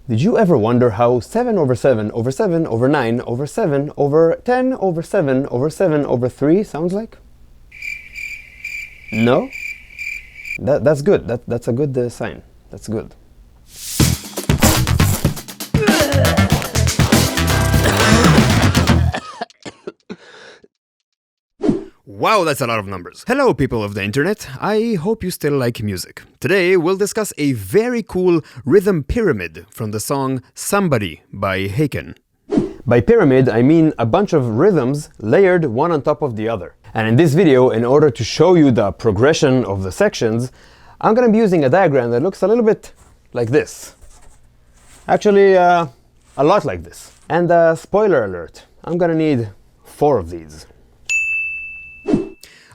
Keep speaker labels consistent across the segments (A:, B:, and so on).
A: Did you ever wonder how 7 over 7 over 7 over 9 over 7 over 10 over 7 over 7 over 3 sounds like? No? That's good. That's a good sign. That's good. Wow, that's a lot of numbers. Hello, people of the internet. I hope you still like music. Today, we'll discuss a very cool rhythm pyramid from the song Somebody by Haken. By pyramid, I mean a bunch of rhythms layered one on top of the other. And in this video, in order to show you the progression of the sections, I'm going to be using a diagram that looks a little bit like this. Actually, a lot like this. And spoiler alert, I'm going to need 4 of these.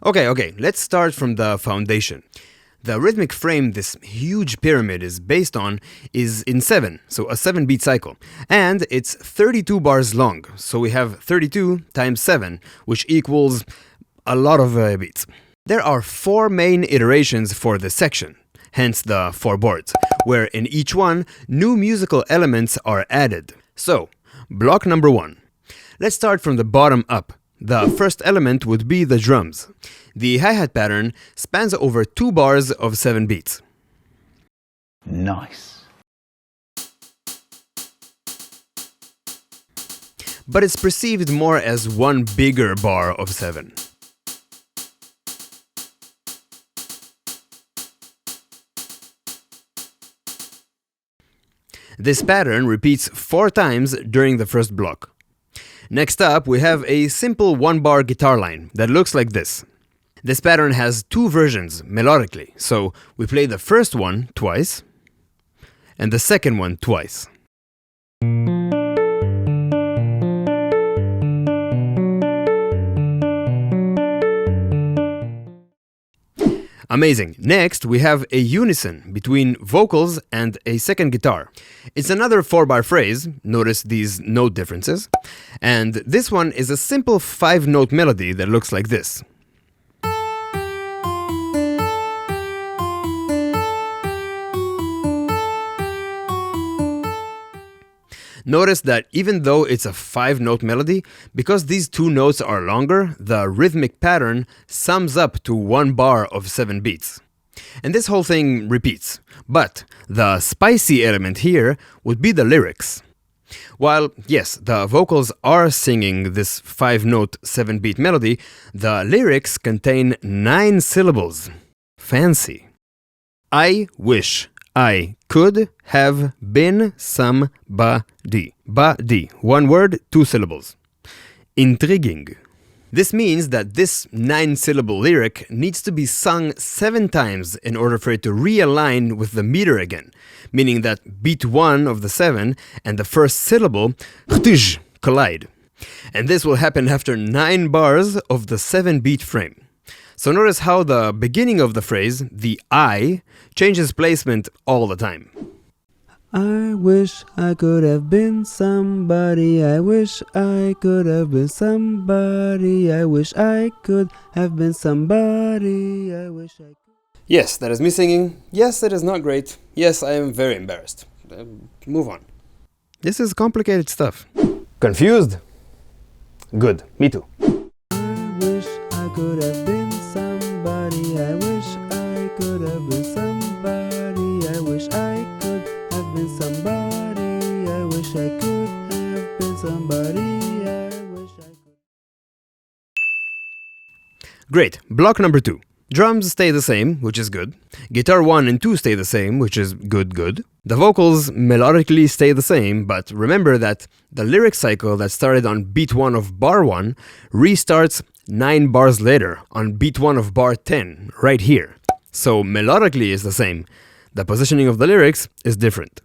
A: Okay, let's start from the foundation. The rhythmic frame this huge pyramid is based on is in 7, so a 7-beat cycle. And it's 32 bars long, so we have 32 times 7, which equals a lot of beats. There are 4 main iterations for this section, hence the 4 boards, where in each one, new musical elements are added. So, block number 1. Let's start from the bottom up. The first element would be the drums. The hi-hat pattern spans over 2 bars of 7 beats.
B: Nice.
A: But it's perceived more as one bigger bar of 7. This pattern repeats 4 times during the first block. Next up, we have a simple 1-bar guitar line that looks like this. This pattern has 2 versions melodically, so we play the first one twice and the second one twice. Amazing. Next, we have a unison between vocals and a second guitar. It's another 4-bar phrase, notice these note differences, and this one is a simple 5-note melody that looks like this. Notice that even though it's a 5-note melody, because these 2 notes are longer, the rhythmic pattern sums up to 1 bar of 7 beats. And this whole thing repeats. But the spicy element here would be the lyrics. While, yes, the vocals are singing this 5-note 7-beat melody, the lyrics contain 9 syllables. Fancy. I wish I could have been somebody. Body. 1 word, 2 syllables. Intriguing. This means that this 9-syllable lyric needs to be sung 7 times in order for it to realign with the meter again, meaning that beat 1 of the 7 and the first syllable collide. And this will happen after 9 bars of the 7-beat frame. So notice how the beginning of the phrase, the I, changes placement all the time. I wish I could have been somebody. I wish I could have been somebody. I wish I could have been somebody. I wish I could. Yes, that is me singing. Yes, it is not great. Yes, I am very embarrassed. Move on. This is complicated stuff. Confused? Good, me too. I wish I could have been somebody. I wish I could have been somebody. I wish I could have been somebody. I wish I could have been somebody. I wish I could. Great. Block number 2. Drums stay the same, which is good. Guitar 1 and 2 stay the same, which is good. The vocals melodically stay the same, but remember that the lyric cycle that started on beat 1 of bar 1 restarts 9 bars later on beat 1 of bar 10, right here. So melodically is the same. The positioning of the lyrics is different.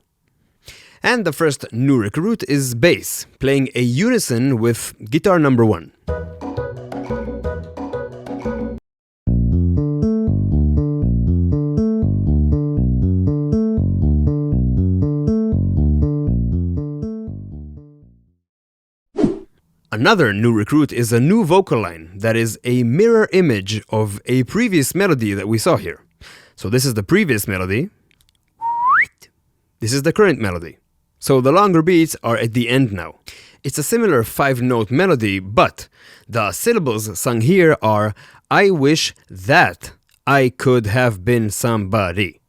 A: And the first new recruit is bass, playing a unison with guitar number 1. Another new recruit is a new vocal line that is a mirror image of a previous melody that we saw here. So this is the previous melody. This is the current melody. So the longer beats are at the end now. It's a similar 5-note melody, but the syllables sung here are I wish that I could have been somebody.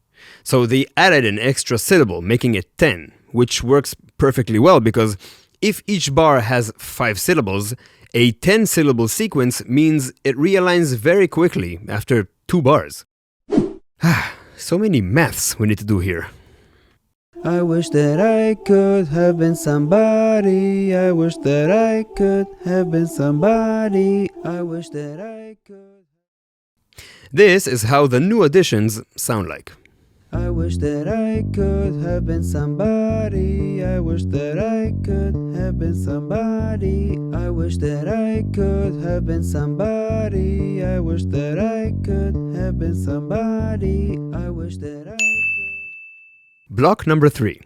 A: So they added an extra syllable, making it 10, which works perfectly well because if each bar has 5 syllables, a 10-syllable sequence means it realigns very quickly after 2 bars. So many maths we need to do here.
B: I wish that I could have been somebody. I wish that I could have been somebody. I wish that I could.
A: This is how the new additions sound like.
B: I wish that I could have been somebody. I wish that I could have been somebody. I wish that I could have been somebody. I wish that I could have been somebody. I wish that I could.
A: Block number 3.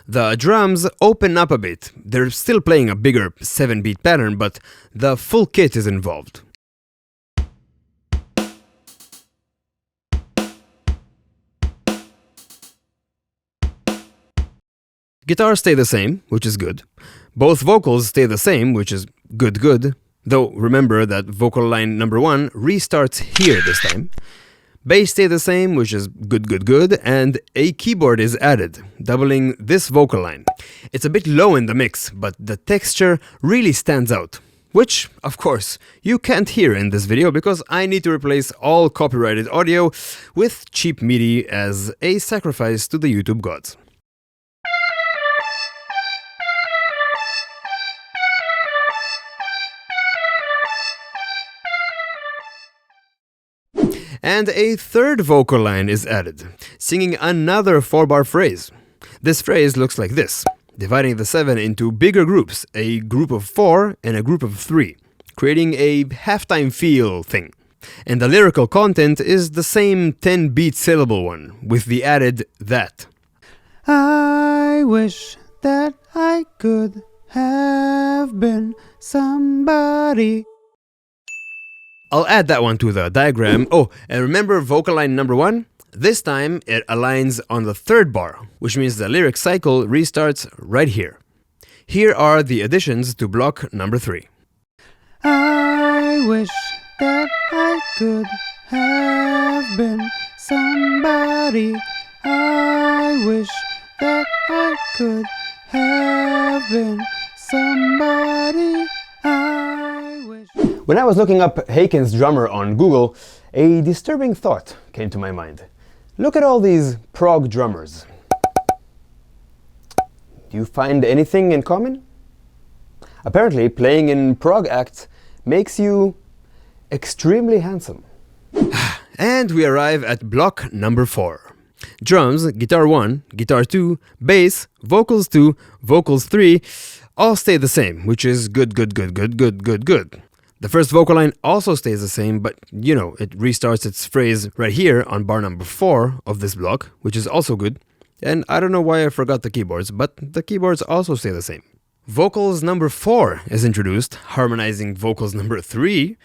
A: The drums open up a bit. They're still playing a bigger 7-beat pattern, but the full kit is involved. Guitars stay the same, which is good. Both vocals stay the same, which is good. Though remember that vocal line number 1 restarts here this time. Bass stay the same, which is good, and a keyboard is added, doubling this vocal line. It's a bit low in the mix, but the texture really stands out. Which, of course, you can't hear in this video because I need to replace all copyrighted audio with cheap MIDI as a sacrifice to the YouTube gods. And a third vocal line is added, singing another 4-bar phrase. This phrase looks like this, dividing the 7 into bigger groups, a group of 4 and a group of 3, creating a halftime feel thing. And the lyrical content is the same 10-beat syllable one, with the added that.
B: I wish that I could have been somebody.
A: I'll add that one to the diagram. Oh, and remember vocal line number 1? This time it aligns on the 3rd bar, which means the lyric cycle restarts right here. Here are the additions to block number 3.
B: I wish that I could have been somebody. I wish that I could have been somebody. I wish.
A: When I was looking up Haken's drummer on Google, a disturbing thought came to my mind. Look at all these prog drummers. Do you find anything in common? Apparently, playing in prog acts makes you extremely handsome. And we arrive at block number 4. Drums, guitar 1, guitar 2, bass, vocals 2, vocals 3, all stay the same, which is good. The first vocal line also stays the same, but you know, it restarts its phrase right here on bar number 4 of this block, which is also good. And I don't know why I forgot the keyboards, but the keyboards also stay the same. Vocals number 4 is introduced, harmonizing vocals number 3,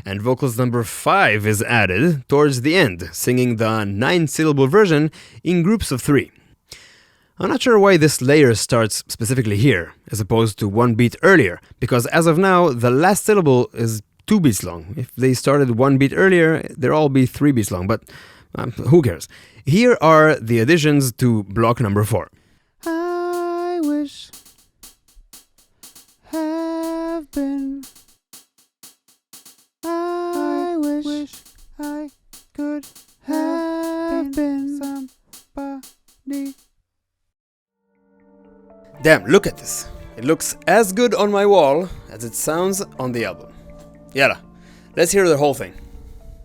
A: and vocals number 5 is added towards the end, singing the 9-syllable version in groups of 3. I'm not sure why this layer starts specifically here, as opposed to 1 beat earlier, because as of now, the last syllable is 2 beats long. If they started 1 beat earlier, they'd all be 3 beats long, but who cares? Here are the additions to block number 4.
B: I wish have been. I wish I could have been somebody.
A: Damn, look at this. It looks as good on my wall as it sounds on the album. Yalla, let's hear the whole thing.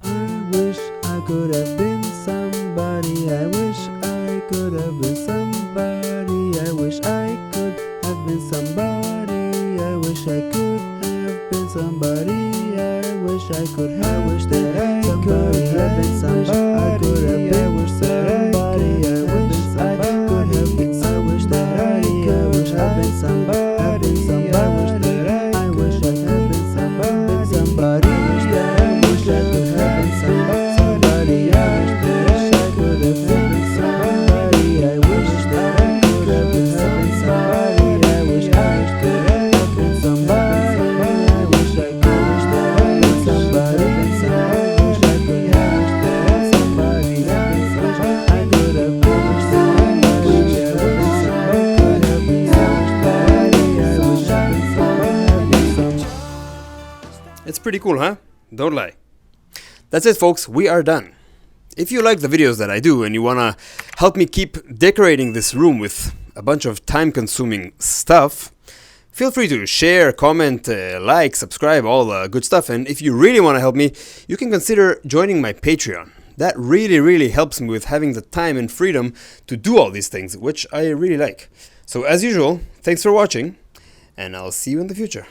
B: I wish I could have been somebody. I wish I could have been somebody. I wish I could have been somebody. I wish I could have been somebody. I wish I could have. I wish that I could have been somebody. I could have been with somebody. I wish I could have been. I wish that I could have been somebody. I wish that I wish I could have been somebody. I wish that I wish I could have been somebody. I wish that I could have been somebody. I
A: pretty cool, huh? Don't lie. That's it, folks. We are done. If you like the videos that I do and you want to help me keep decorating this room with a bunch of time-consuming stuff, feel free to share, comment, like, subscribe, all the good stuff. And if you really want to help me, you can consider joining my Patreon. That really helps me with having the time and freedom to do all these things, which I really like. So as usual, thanks for watching, and I'll see you in the future.